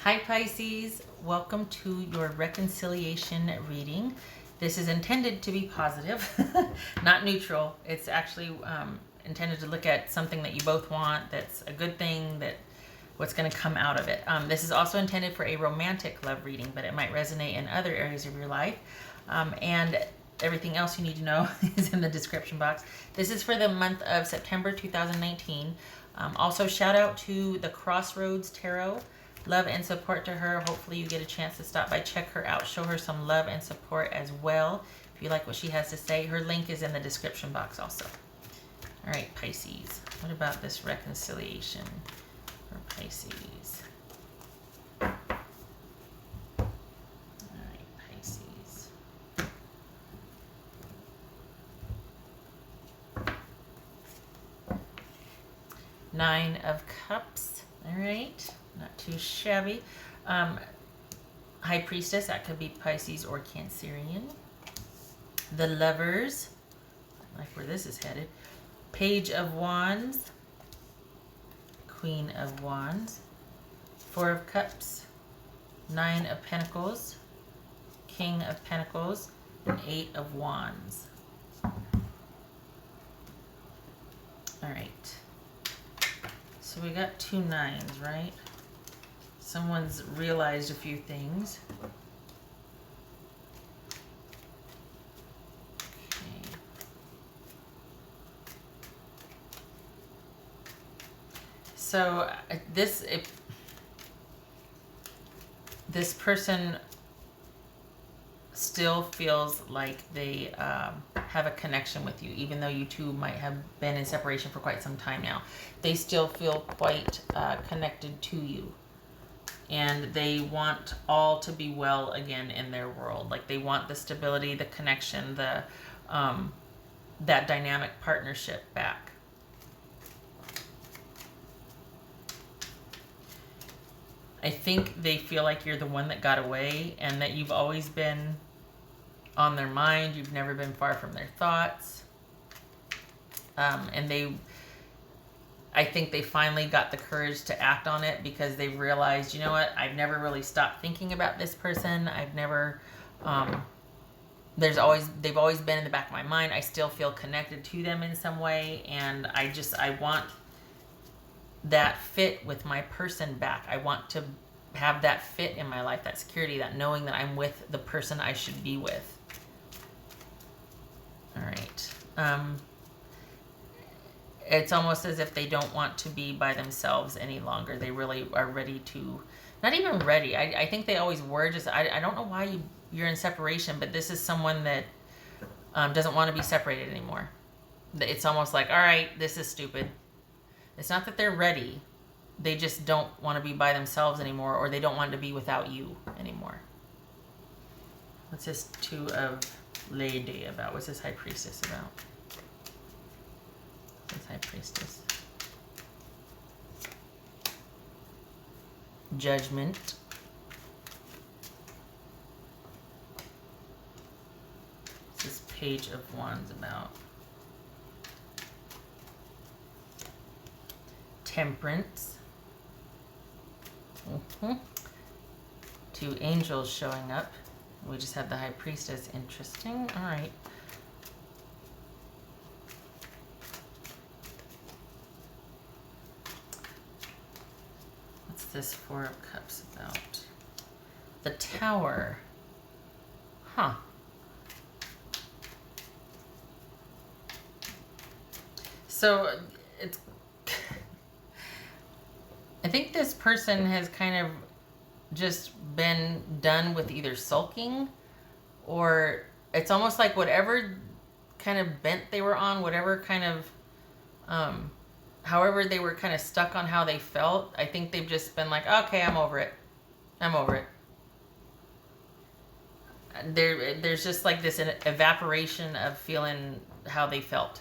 Hi Pisces, welcome to your reconciliation reading. This is intended to be positive, not neutral. It's actually intended to look at something that you both want, that's a good thing, that what's going to come out of it. This is also intended for a romantic love reading, but it might resonate in other areas of your life. And everything else you need to know is in the description box. This is for the month of September 2019. Also, shout out to the Crossroads Tarot. Love and support to her. Hopefully you get a chance to stop by, check her out, show her some love and support as well. If you like what she has to say, her link is in the description box also. All right, Pisces, what about this reconciliation for Pisces? All right, Pisces. Nine of Cups. All right. Not too shabby. High Priestess, that could be Pisces or Cancerian. The Lovers, I like where this is headed. Page of Wands, Queen of Wands, Four of Cups, Nine of Pentacles, King of Pentacles, and Eight of Wands. All right. So we got two nines, right? Someone's realized a few things. Okay. So this person still feels like they have a connection with you, even though you two might have been in separation for quite some time now. They still feel quite connected to you. And they want all to be well again in their world. Like they want the stability, the connection, the that dynamic partnership back. I think they feel like you're the one that got away and that you've always been on their mind. You've never been far from their thoughts. And I think they finally got the courage to act on it because they realized, you know what, I've never really stopped thinking about this person. I've never, they've always been in the back of my mind. I still feel connected to them in some way. And I want that fit with my person back. I want to have that fit in my life, that security, that knowing that I'm with the person I should be with. All right. It's almost as if they don't want to be by themselves any longer. They really are ready to, not even ready. I think they always were. Just I don't know why you're in separation, but this is someone that doesn't want to be separated anymore. It's almost like, all right, this is stupid. It's not that they're ready. They just don't want to be by themselves anymore, or they don't want to be without you anymore. What's this Two of Lady about? What's this High Priestess about? High Priestess. Judgment. What's this Page of Wands about? Temperance. Two angels showing up. We just have the High Priestess. Interesting. All right. This Four of Cups about? The Tower. Huh. So it's I think this person has kind of just been done with either sulking, or it's almost like whatever kind of bent they were on, whatever kind of however they were kind of stuck on how they felt, I think they've just been like, okay, I'm over it. I'm over it. There's just like this evaporation of feeling how they felt.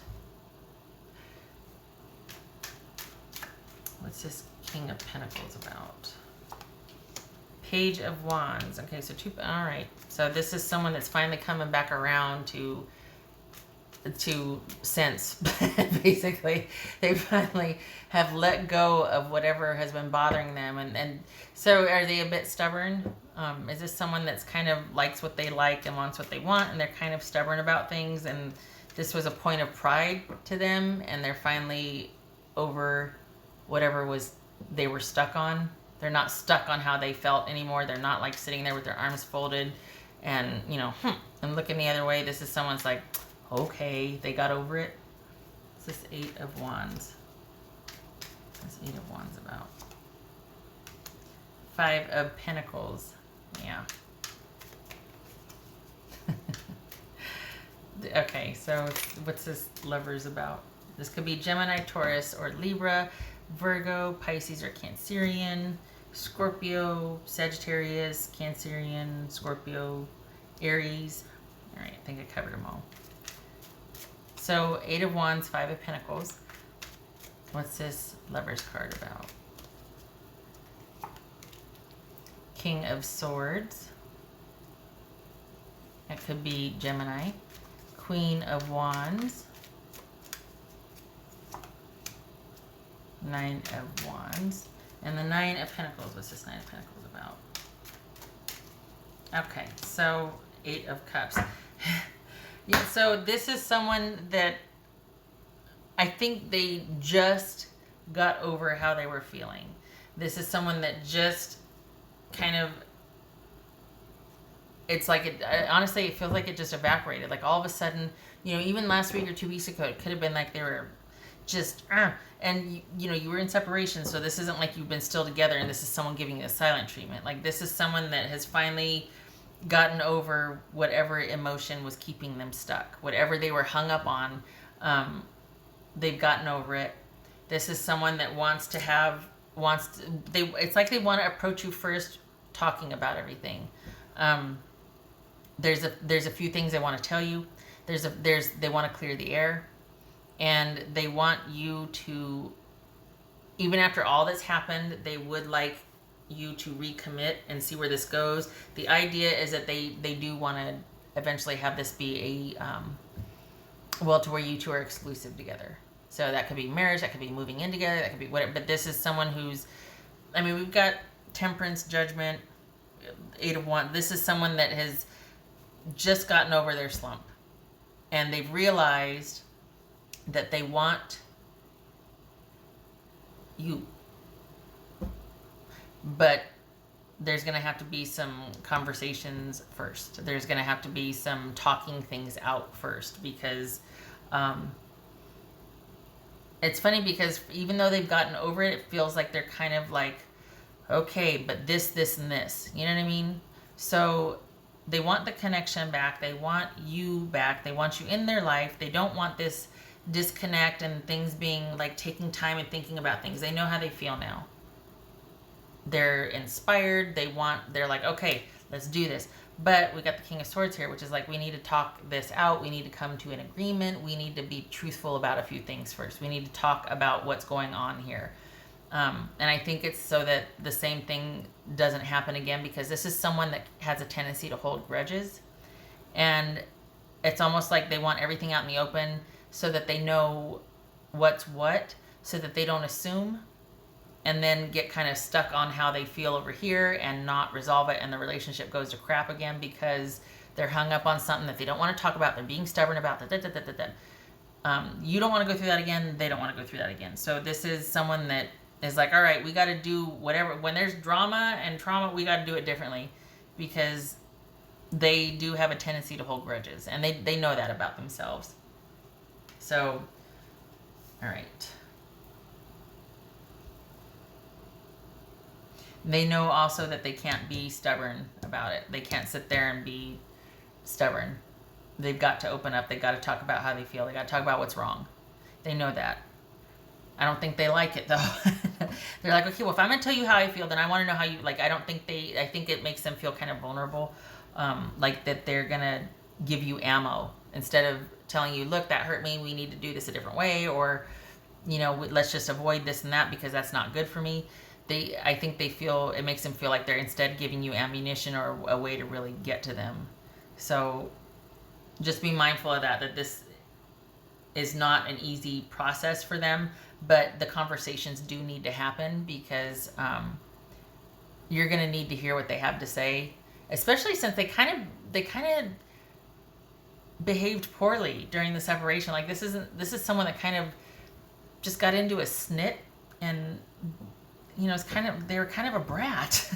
What's this King of Pentacles about? Page of Wands. Okay, so all right. So this is someone that's finally coming back around to to sense. Basically, they finally have let go of whatever has been bothering them. And so are they a bit stubborn? Is this someone that's kind of likes what they like and wants what they want, and they're kind of stubborn about things, and this was a point of pride to them, and they're finally over whatever was they were stuck on? They're not stuck on how they felt anymore. They're not like sitting there with their arms folded and, and looking the other way. This is someone's like, okay, they got over it. What's this 8 of Wands? What's 8 of Wands about? 5 of Pentacles. Yeah. Okay, so what's this Lovers about? This could be Gemini, Taurus, or Libra, Virgo, Pisces, or Cancerian, Scorpio, Sagittarius, Cancerian, Scorpio, Aries. All right, I think I covered them all. So 8 of Wands, 5 of Pentacles. What's this Lovers card about? King of Swords. That could be Gemini. Queen of Wands. 9 of Wands. And the 9 of Pentacles. What's this 9 of Pentacles about? Okay, so 8 of Cups. Yeah, so this is someone that I think they just got over how they were feeling. This is someone that just kind of, it's like, honestly, it feels like it just evaporated. Like all of a sudden, even last week or 2 weeks ago, it could have been like they were just, and you were in separation. So this isn't like you've been still together and this is someone giving you a silent treatment. Like this is someone that has finally gotten over whatever emotion was keeping them stuck, whatever they were hung up on. They've gotten over it. This is someone that it's like they want to approach you first, talking about everything. There's a few things they want to tell you. They want to clear the air, and they want you to, even after all that's happened, they would like you to recommit and see where this goes. The idea is that they do want to eventually have this be to where you two are exclusive together. So that could be marriage, that could be moving in together, that could be whatever. But this is someone who's, we've got Temperance, Judgment, 8 of Wands. This is someone that has just gotten over their slump, and they've realized that they want you. But there's going to have to be some conversations first. There's going to have to be some talking things out first, because it's funny because even though they've gotten over it, it feels like they're kind of like, okay, but this, and this. You know what I mean? So they want the connection back. They want you back. They want you in their life. They don't want this disconnect and things being like taking time and thinking about things. They know how they feel now. They're inspired. They're like, okay, let's do this. But we got the King of Swords here, which is like, we need to talk this out. We need to come to an agreement. We need to be truthful about a few things first. We need to talk about what's going on here. And I think it's so that the same thing doesn't happen again, because this is someone that has a tendency to hold grudges. And it's almost like they want everything out in the open so that they know what's what, so that they don't assume and then get kind of stuck on how they feel over here and not resolve it, and the relationship goes to crap again because they're hung up on something that they don't want to talk about. They're being stubborn about that. You don't want to go through that again. They don't want to go through that again. So this is someone that is like, all right, we got to do whatever. When there's drama and trauma, we got to do it differently, because they do have a tendency to hold grudges, and they know that about themselves. So, all right. They know also that they can't be stubborn about it. They can't sit there and be stubborn. They've got to open up. They've got to talk about how they feel. They got to talk about what's wrong. They know that. I don't think they like it, though. They're like, okay, well, if I'm going to tell you how I feel, then I want to know how you, like, I think it makes them feel kind of vulnerable. Like that they're going to give you ammo instead of telling you, look, that hurt me. We need to do this a different way. Or, let's just avoid this and that because that's not good for me. I think it makes them feel like they're instead giving you ammunition or a way to really get to them. So just be mindful of that this is not an easy process for them, but the conversations do need to happen because you're going to need to hear what they have to say, especially since they kind of behaved poorly during the separation. Like this is someone that kind of just got into a snit, and you know, they were kind of a brat.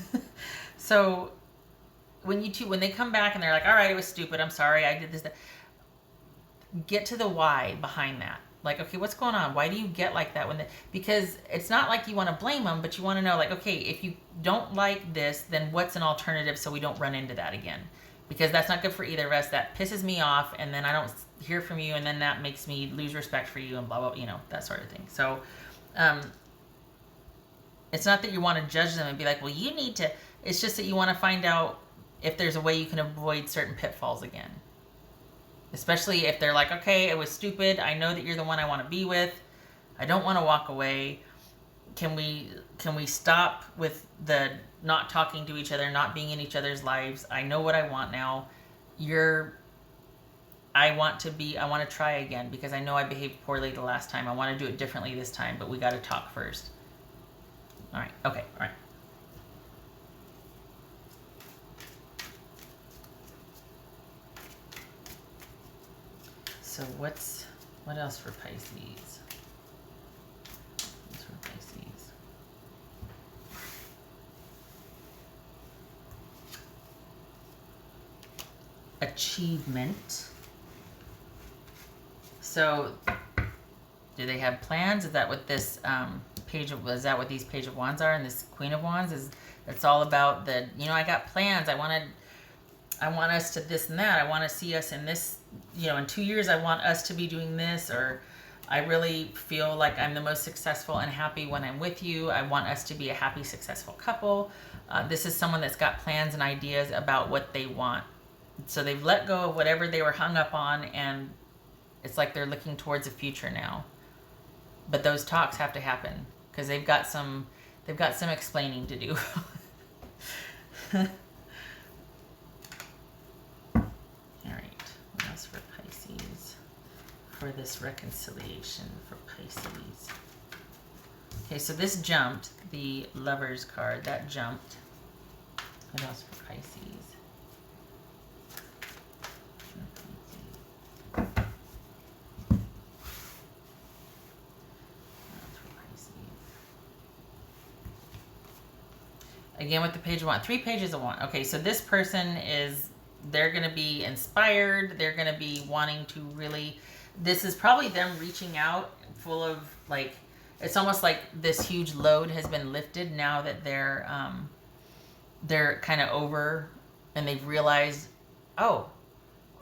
So when they come back and they're like, all right, it was stupid, I'm sorry, I did this, that, get to the why behind that. Like, okay, what's going on? Why do you get like that? Because it's not like you want to blame them, but you want to know, like, okay, if you don't like this, then what's an alternative so we don't run into that again? Because that's not good for either of us. That pisses me off, and then I don't hear from you, and then that makes me lose respect for you, and blah, blah, you know, that sort of thing. So it's not that you want to judge them and be like, well, you need to. It's just that you want to find out if there's a way you can avoid certain pitfalls again. Especially if they're like, okay, it was stupid. I know that you're the one I want to be with. I don't want to walk away. Can we stop with the not talking to each other, not being in each other's lives? I know what I want now. I want to try again because I know I behaved poorly the last time. I want to do it differently this time, but we got to talk first. All right. Okay. All right. So what else for Pisces? What's for Pisces? Achievement. So do they have plans? Is that what this is that what these Page of Wands are, and this Queen of Wands it's all about I got plans. I want us to this and that. I want to see us in this, in 2 years, I want us to be doing this, or I really feel like I'm the most successful and happy when I'm with you. I want us to be a happy, successful couple. This is someone that's got plans and ideas about what they want. So they've let go of whatever they were hung up on, and it's like they're looking towards a future now. But those talks have to happen because they've got some explaining to do. For Pisces, for this reconciliation for Pisces. Okay, so this jumped, the Lovers card, that jumped. What else for Pisces? Again, with the Page of Wands, 3 pages of Wands. Okay, so this person they're going to be inspired. They're going to be wanting to really, this is probably them reaching out full of it's almost like this huge load has been lifted now that they're kind of over, and they've realized, oh,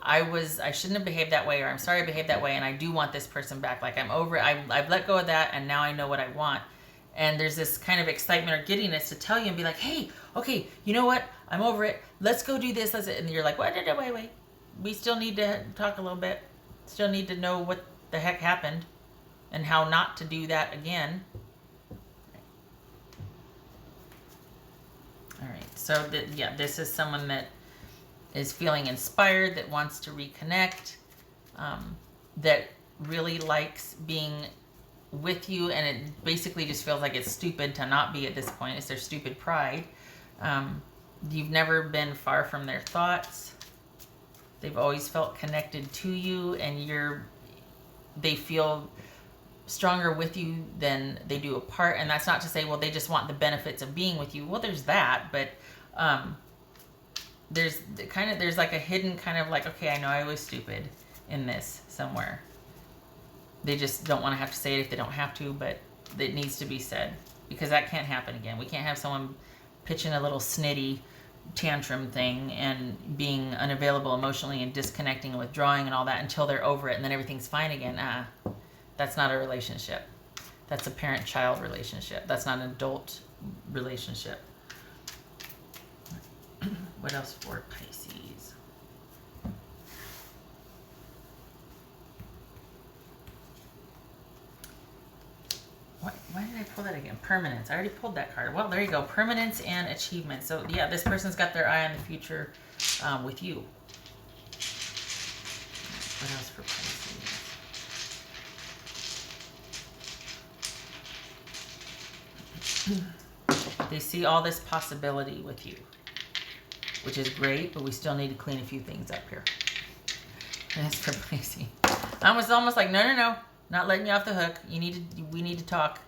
I shouldn't have behaved that way, or I'm sorry I behaved that way, and I do want this person back. Like, I'm over it. I've let go of that, and now I know what I want. And there's this kind of excitement or giddiness to tell you and be like, hey, okay, you know what? I'm over it. Let's go do this. And you're like, wait. We still need to talk a little bit. Still need to know what the heck happened and how not to do that again. All right. So, this is someone that is feeling inspired, that wants to reconnect, that really likes being with you, and it basically just feels like it's stupid to not be at this point. It's their stupid pride. You've never been far from their thoughts. They've always felt connected to you, and they feel stronger with you than they do apart. And that's not to say, well, they just want the benefits of being with you. Well, there's that, but there's like a hidden kind of like, okay, I know I was stupid in this somewhere. They just don't want to have to say it if they don't have to, but it needs to be said, because that can't happen again. We can't have someone pitching a little snitty tantrum thing and being unavailable emotionally and disconnecting and withdrawing and all that until they're over it, and then everything's fine again. That's not a relationship. That's a parent-child relationship. That's not an adult relationship. What else for Pisces? Why did I pull that again? Permanence. I already pulled that card. Well, there you go. Permanence and achievement. So, yeah, this person's got their eye on the future with you. What else for Pisces? They see all this possibility with you, which is great, but we still need to clean a few things up here. And that's for Pisces. I was almost like, no, not letting you off the hook. We need to talk.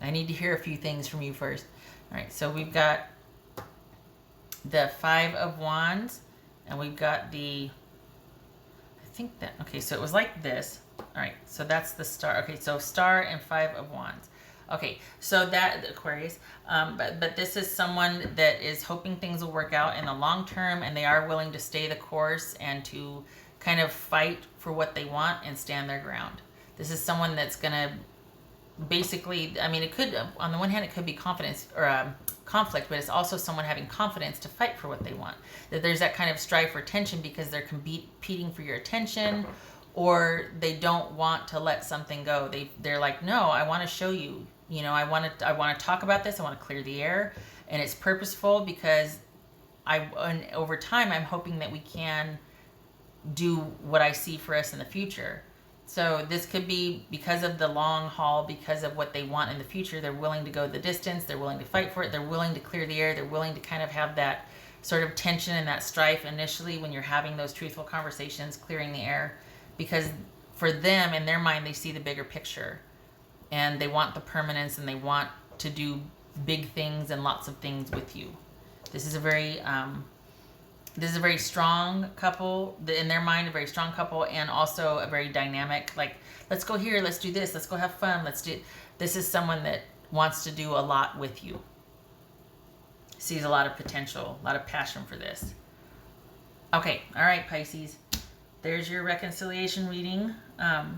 I need to hear a few things from you first. All right, so we've got the 5 of Wands, and we've got the, okay, so it was like this. All right, so that's the Star. Okay, so Star and 5 of Wands. Okay, so that, Aquarius, but this is someone that is hoping things will work out in the long term, and they are willing to stay the course and to kind of fight for what they want and stand their ground. This is someone that's going to basically, I mean, it could, on the one hand, it could be confidence or conflict, but it's also someone having confidence to fight for what they want. That there's that kind of strive for attention because they're competing for your attention, or they don't want to let something go. They're like, no, I want to show you. You know, I want to talk about this. I want to clear the air, and it's purposeful because and over time, I'm hoping that we can do what I see for us in the future. So this could be because of the long haul, because of what they want in the future. They're willing to go the distance. They're willing to fight for it. They're willing to clear the air. They're willing to kind of have that sort of tension and that strife initially when you're having those truthful conversations, clearing the air, because for them, in their mind, they see the bigger picture. And they want the permanence, and they want to do big things and lots of things with you. This is a very strong couple, in their mind, a very strong couple, and also a very dynamic, like, let's go here, let's do this, let's go have fun, this is someone that wants to do a lot with you. Sees a lot of potential, a lot of passion for this. Okay, all right, Pisces. There's your reconciliation reading. I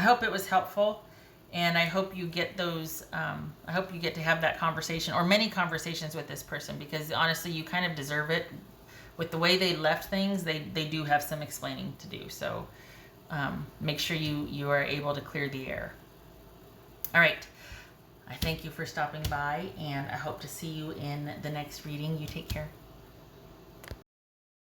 hope it was helpful. And I hope you get those, I hope you get to have that conversation or many conversations with this person, because honestly, you kind of deserve it. With the way they left things, they do have some explaining to do. So make sure you are able to clear the air. All right. I thank you for stopping by, and I hope to see you in the next reading. You take care.